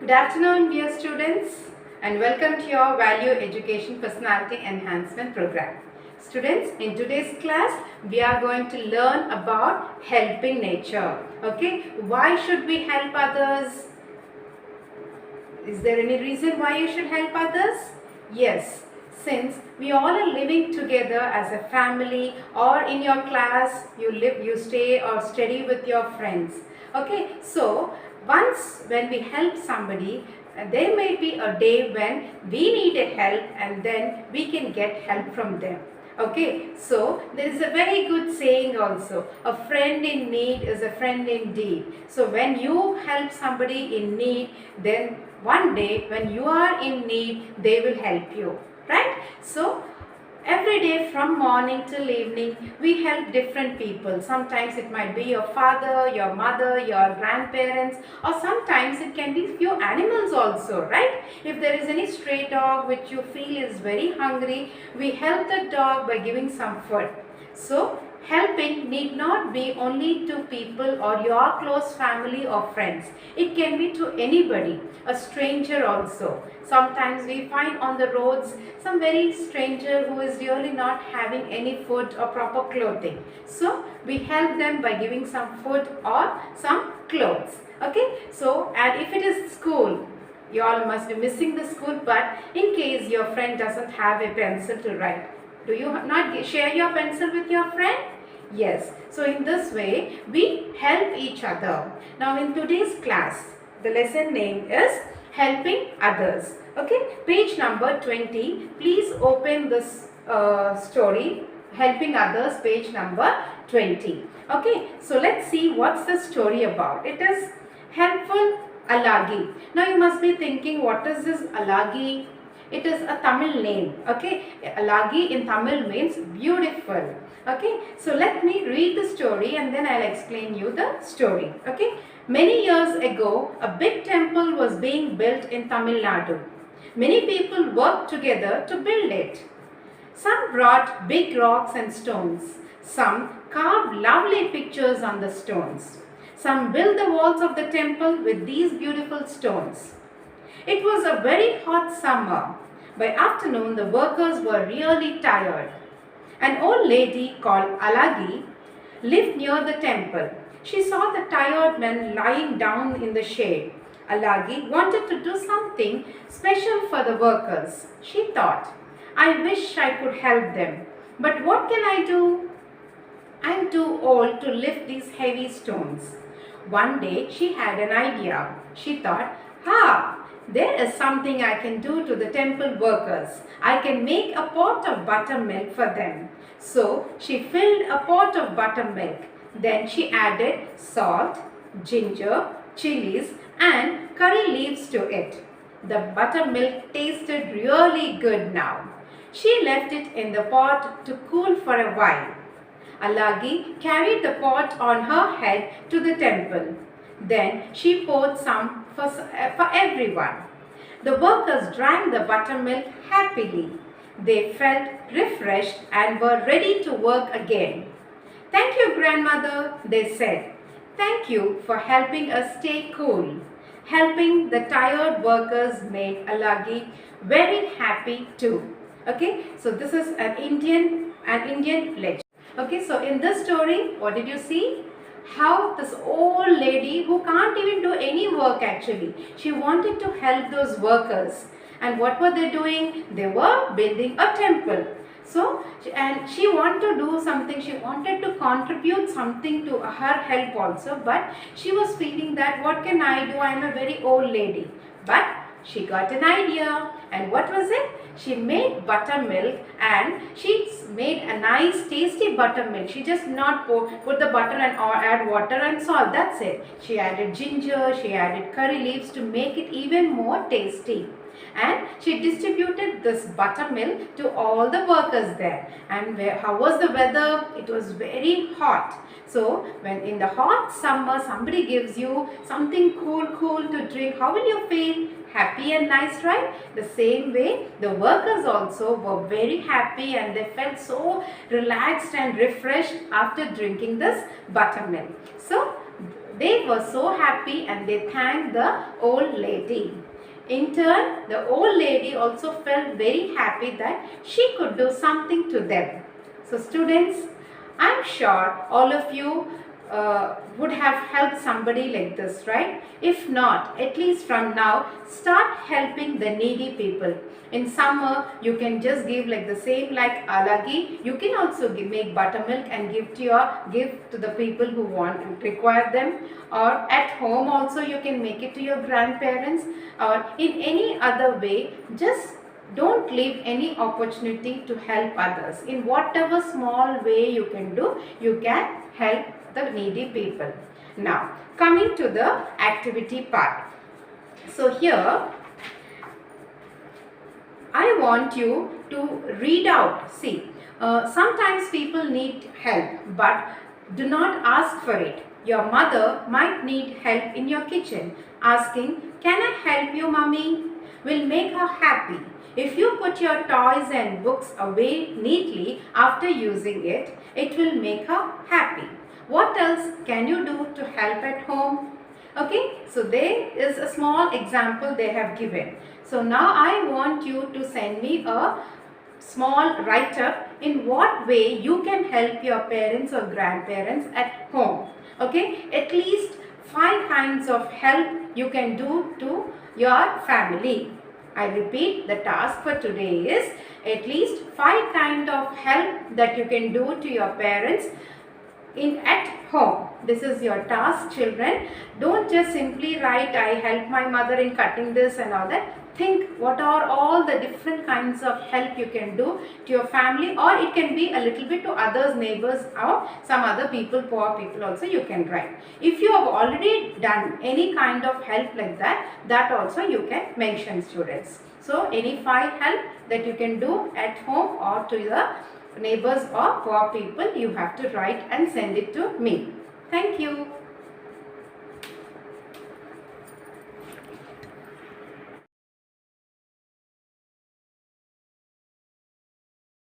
Good afternoon, dear students, and welcome to your Value Education Personality Enhancement Program. Students, in today's class, we are going to learn about helping nature. Okay, why should we help others? Is there any reason why you should help others? Yes, since we all are living together as a family, or in your class you stay or study with your friends. Okay, so once when we help somebody, there may be a day when we need a help and then we can get help from them. Okay, so there is a very good saying also, a friend in need is a friend indeed. So when you help somebody in need, then one day when you are in need, they will help you, right? So every day from morning till evening, we help different people. Sometimes it might be your father, your mother, your grandparents, or sometimes it can be few animals also, right? If there is any stray dog which you feel is very hungry, we help the dog by giving some food. So helping need not be only to people or your close family or friends. It can be to anybody, a stranger also. Sometimes we find on the roads some very stranger who is really not having any food or proper clothing. So we help them by giving some food or some clothes. Okay, so and if it is school, you all must be missing the school, but in case your friend doesn't have a pencil to write, do you not share your pencil with your friend? Yes. So in this way, we help each other. Now in today's class, the lesson name is Helping Others. Okay, page number 20. Please open this story, Helping Others, page number 20. Okay, so let's see what's the story about. It is Helpful Alagi. Now you must be thinking, what is this Alagi? It is a Tamil name. Okay, Alagi in Tamil means beautiful. Okay, so let me read the story and then I'll explain you the story. Okay, many years ago, a big temple was being built in Tamil Nadu. Many people worked together to build it. Some brought big rocks and stones. Some carved lovely pictures on the stones. Some built the walls of the temple with these beautiful stones. It was a very hot summer. By afternoon, the workers were really tired. An old lady called Alagi lived near the temple. She saw the tired men lying down in the shade. Alagi wanted to do something special for the workers. She thought, I wish I could help them. But what can I do? I'm too old to lift these heavy stones. One day she had an idea. She thought, there is something I can do to the temple workers. I can make a pot of buttermilk for them. So she filled a pot of buttermilk. Then she added salt, ginger, chilies and curry leaves to it. The buttermilk tasted really good now. She left it in the pot to cool for a while. Alagi carried the pot on her head to the temple. Then she poured some for everyone. The workers drank the buttermilk happily. They felt refreshed and were ready to work again. Thank you, grandmother, they said. Thank you for helping us stay cool. Helping the tired workers made Alagi very happy too. Okay, so this is an Indian legend. Okay, so in this story, what did you see? How this old lady who can't even do any work actually, she wanted to help those workers. And what were they doing? They were building a temple. So, and she wanted to do something, she wanted to contribute something to her help also, but she was feeling that what can I do? I am a very old lady. But she got an idea, and what was it? She made buttermilk and she made a nice tasty buttermilk. She just not put the butter and or add water and salt. That's it. She added ginger, she added curry leaves to make it even more tasty. And she distributed this buttermilk to all the workers there. And how was the weather? It was very hot. So when in the hot summer somebody gives you something cool to drink, how will you feel? Happy and nice, right? The same way the workers also were very happy and they felt so relaxed and refreshed after drinking this buttermilk. So They were so happy and they thanked the old lady. In turn, the old lady also felt very happy that she could do something to them. So students, I'm sure all of you would have helped somebody like this, right? If not, at least from now, start helping the needy people. In summer, you can just give like the same like alagi. You can also make buttermilk and give to the people who require them. Or at home also you can make it to your grandparents, or in any other way. Just don't leave any opportunity to help others. In whatever small way you can do, you can help the needy people. Now, coming to the activity part. So here, I want you to read out. See, sometimes people need help, but do not ask for it. Your mother might need help in your kitchen. Asking, "Can I help you, mommy?" will make her happy. If you put your toys and books away neatly after using it, it will make her happy. What else can you do to help at home? Okay, so there is a small example they have given. So now I want you to send me a small write-up in what way you can help your parents or grandparents at home. Okay, at least 5 kinds of help you can do to your family. I repeat, the task for today is at least 5 kinds of help that you can do to your parents at home. This is your task, children. Don't just simply write, "I help my mother in cutting this" and all that. Think what are all the different kinds of help you can do to your family, or it can be a little bit to others, neighbors, or some other people, poor people also you can write. If you have already done any kind of help like that, that also you can mention, students. So any 5 help that you can do at home or to the neighbors or poor people, you have to write and send it to me. Thank you.